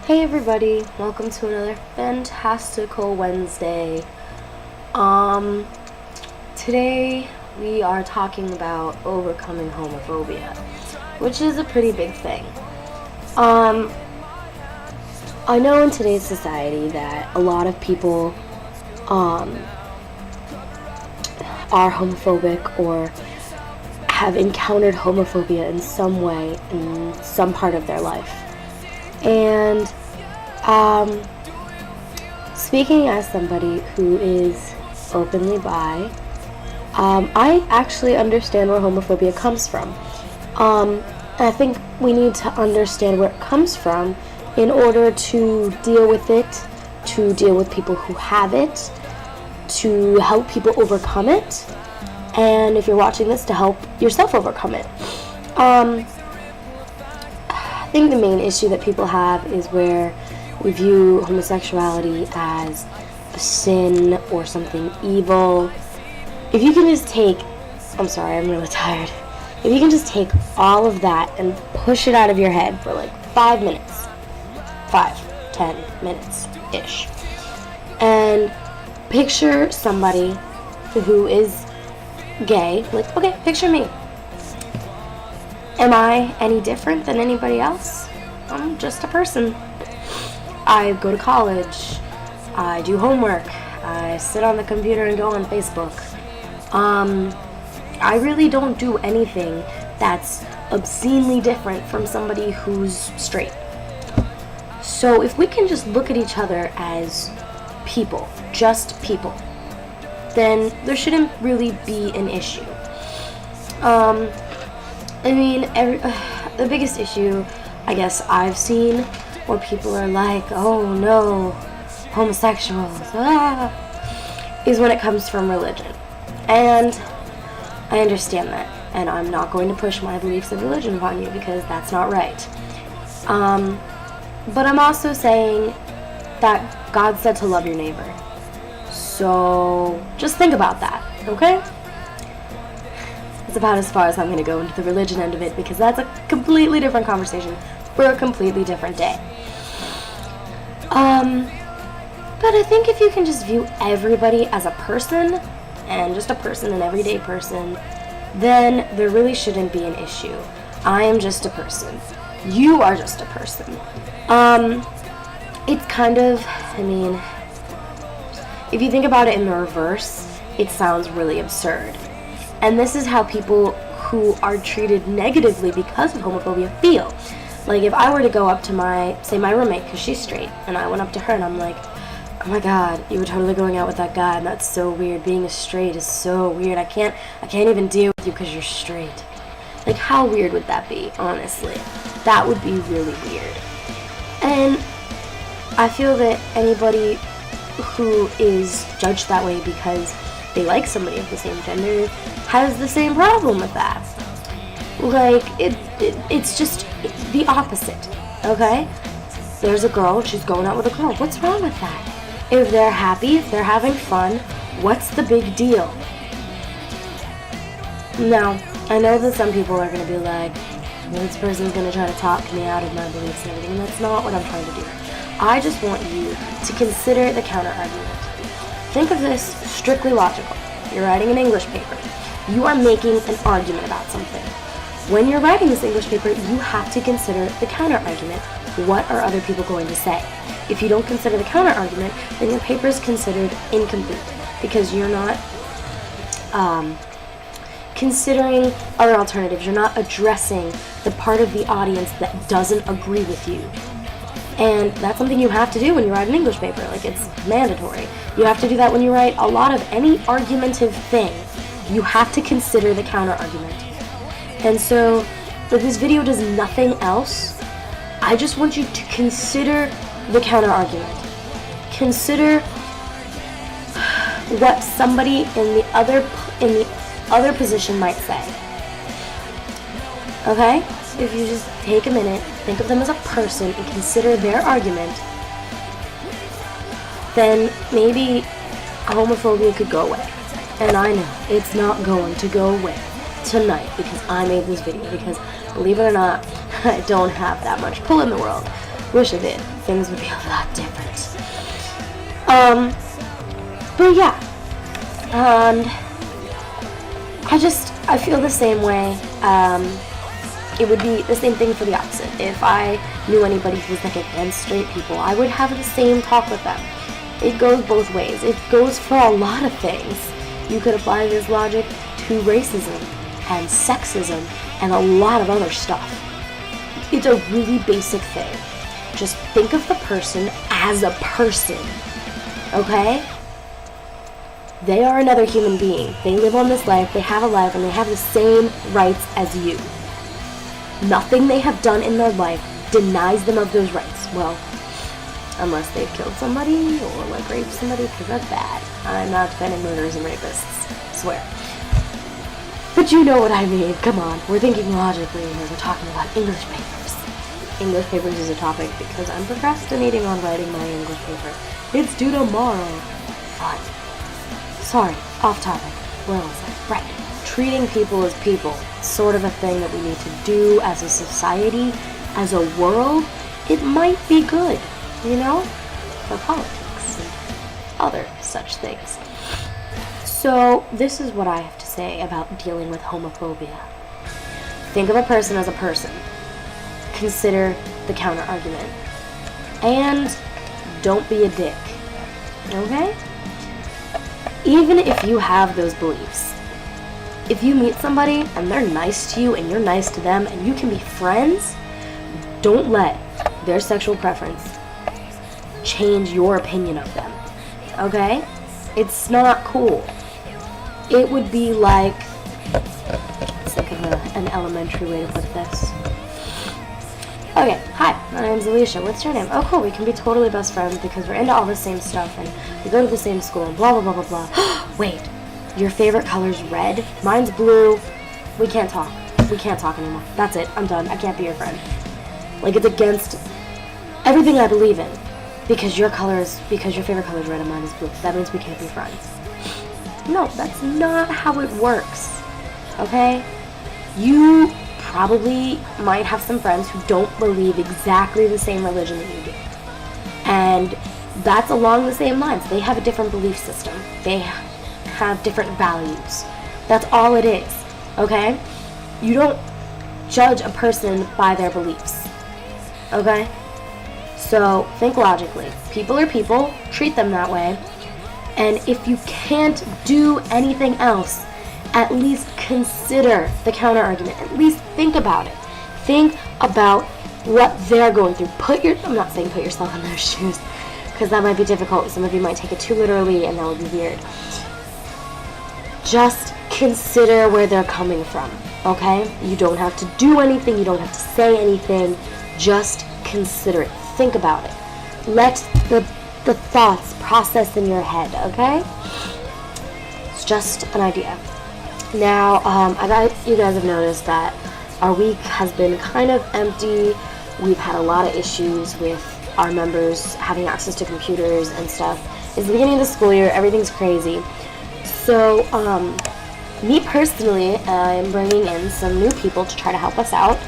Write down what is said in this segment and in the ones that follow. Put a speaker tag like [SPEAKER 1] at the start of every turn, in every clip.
[SPEAKER 1] Hey everybody, welcome to another fantastical Wednesday. Today we are talking about overcoming homophobia, which is a pretty big thing. I know in today's society that a lot of people are homophobic or have encountered homophobia in some way in some part of their life. And speaking as somebody who is openly bi, I actually understand where homophobia comes from. I think we need to understand where it comes from in order to deal with it, to deal with people who have it, to help people overcome it, and if you're watching this, to help yourself overcome it. I think the main issue that people have is where we view homosexuality as a sin or something evil. If you can just take, I'm sorry, I'm really tired. If you can just take all of that and push it out of your head for like 5 minutes, 5-10 minutes-ish, and picture somebody who is gay, like, okay, picture me. Am I any different than anybody else? I'm just a person. I go to college. I do homework. I sit on the computer and go on Facebook. I really don't do anything that's obscenely different from somebody who's straight. So if we can just look at each other as people, just people, then there shouldn't really be an issue. The biggest issue, I guess, I've seen where people are like, oh no, homosexuals, is when it comes from religion. And I understand that, and I'm not going to push my beliefs of religion upon you because that's not right. But I'm also saying that God said to love your neighbor. So just think about that, okay? That's about as far as I'm going to go into the religion end of it, because that's a completely different conversation for a completely different day. But I think if you can just view everybody as a person, and just a person, an everyday person, then there really shouldn't be an issue. I am just a person. You are just a person. It's kind of, if you think about it in the reverse, it sounds really absurd. And this is how people who are treated negatively because of homophobia feel. Like, if I were to go up to my roommate, because she's straight, and I went up to her and I'm like, oh my god, you were totally going out with that guy, and that's so weird. Being a straight is so weird. I can't even deal with you because you're straight. Like, how weird would that be, honestly? That would be really weird. And I feel that anybody who is judged that way because they like somebody of the same gender has the same problem with that. Like, it's just the opposite, okay? There's a girl, she's going out with a girl. What's wrong with that? If they're happy, if they're having fun, what's the big deal? Now, I know that some people are going to be like, well, this person's going to try to talk me out of my beliefs and everything, and that's not what I'm trying to do. I just want you to consider the counter-argument. Think of this strictly logical. You're writing an English paper. You are making an argument about something. When you're writing this English paper, you have to consider the counter-argument. What are other people going to say? If you don't consider the counter-argument, then your paper is considered incomplete because you're not considering other alternatives. You're not addressing the part of the audience that doesn't agree with you. And that's something you have to do when you write an English paper. Like, it's mandatory. You have to do that when you write a lot of any argumentative thing. You have to consider the counter-argument. And so, if this video does nothing else, I just want you to consider the counter-argument. Consider what somebody in the other position might say. Okay? If you just take a minute, think of them as a person, and consider their argument, then maybe homophobia could go away. And I know it's not going to go away tonight because I made this video, because believe it or not, I don't have that much pull in the world. Wish I did. Things would be a lot different. But yeah. And I feel the same way. It would be the same thing for the opposite. If I knew anybody who was like against straight people, I would have the same talk with them. It goes both ways. It goes for a lot of things. You could apply this logic to racism and sexism and a lot of other stuff. It's a really basic thing. Just think of the person as a person, okay? They are another human being. They live on this life, they have a life, and they have the same rights as you. Nothing they have done in their life denies them of those rights. Well, unless they've killed somebody or like raped somebody, because that's bad. I'm not defending murderers and rapists, I swear. But you know what I mean. Come on, we're thinking logically when we're talking about English papers. English papers is a topic because I'm procrastinating on writing my English paper. It's due tomorrow. Fun. Sorry, off topic. Where was I? Right. Treating people as people. Sort of a thing that we need to do as a society, as a world. It might be good, you know, for politics and other such things. So this is what I have to say about dealing with homophobia. Think of a person as a person. Consider the counter argument. And don't be a dick. Okay? Even if you have those beliefs, if you meet somebody and they're nice to you and you're nice to them and you can be friends, don't let their sexual preference change your opinion of them. Okay? It's not cool. It would be like, let's think of an elementary way to put this. Okay, hi, my name's Alicia. What's your name? Oh, cool, we can be totally best friends because we're into all the same stuff and we go to the same school and blah, blah, blah, blah, blah. Wait, your favorite color's red? Mine's blue. We can't talk. We can't talk anymore. That's it. I'm done. I can't be your friend. Like, it's against everything I believe in because your favorite color is red and mine is blue. That means we can't be friends. No, that's not how it works. Okay? You probably might have some friends who don't believe exactly the same religion that you do. And that's along the same lines. They have a different belief system. They have different values. That's all it is. Okay? You don't judge a person by their beliefs. Okay? So think logically. People are people. Treat them that way. And if you can't do anything else, at least consider the counter argument. At least think about it. Think about what they're going through. I'm not saying put yourself in their shoes, because that might be difficult. Some of you might take it too literally, and that would be weird. Just consider where they're coming from, okay? You don't have to do anything. You don't have to say anything. Just consider it. Think about it. Let the thoughts process in your head, okay? It's just an idea. Now, you guys have noticed that our week has been kind of empty. We've had a lot of issues with our members having access to computers and stuff. It's the beginning of the school year. Everything's crazy. So, me personally, I'm bringing in some new people to try to help us out.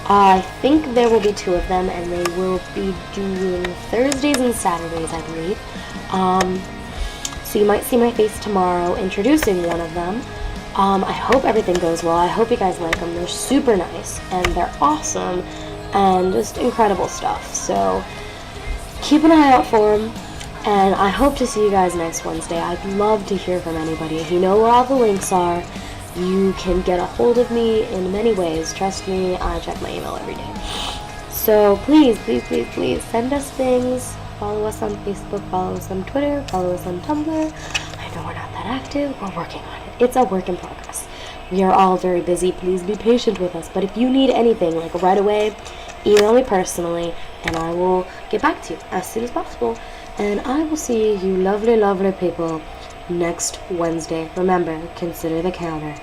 [SPEAKER 1] I think there will be 2 of them, and they will be doing Thursdays and Saturdays, I believe. So you might see my face tomorrow introducing one of them. I hope everything goes well. I hope you guys like them. They're super nice, and they're awesome, and just incredible stuff. So keep an eye out for them, and I hope to see you guys next Wednesday. I'd love to hear from anybody. If you know where all the links are, you can get a hold of me in many ways. Trust me, I check my email every day. So please, please, please, please send us things. Follow us on Facebook, follow us on Twitter, follow us on Tumblr. I know we're not that active. We're working on it. It's a work in progress. We are all very busy. Please be patient with us. But if you need anything, like right away, email me personally, and I will get back to you as soon as possible. And I will see you lovely, lovely people next Wednesday. Remember, consider the counter.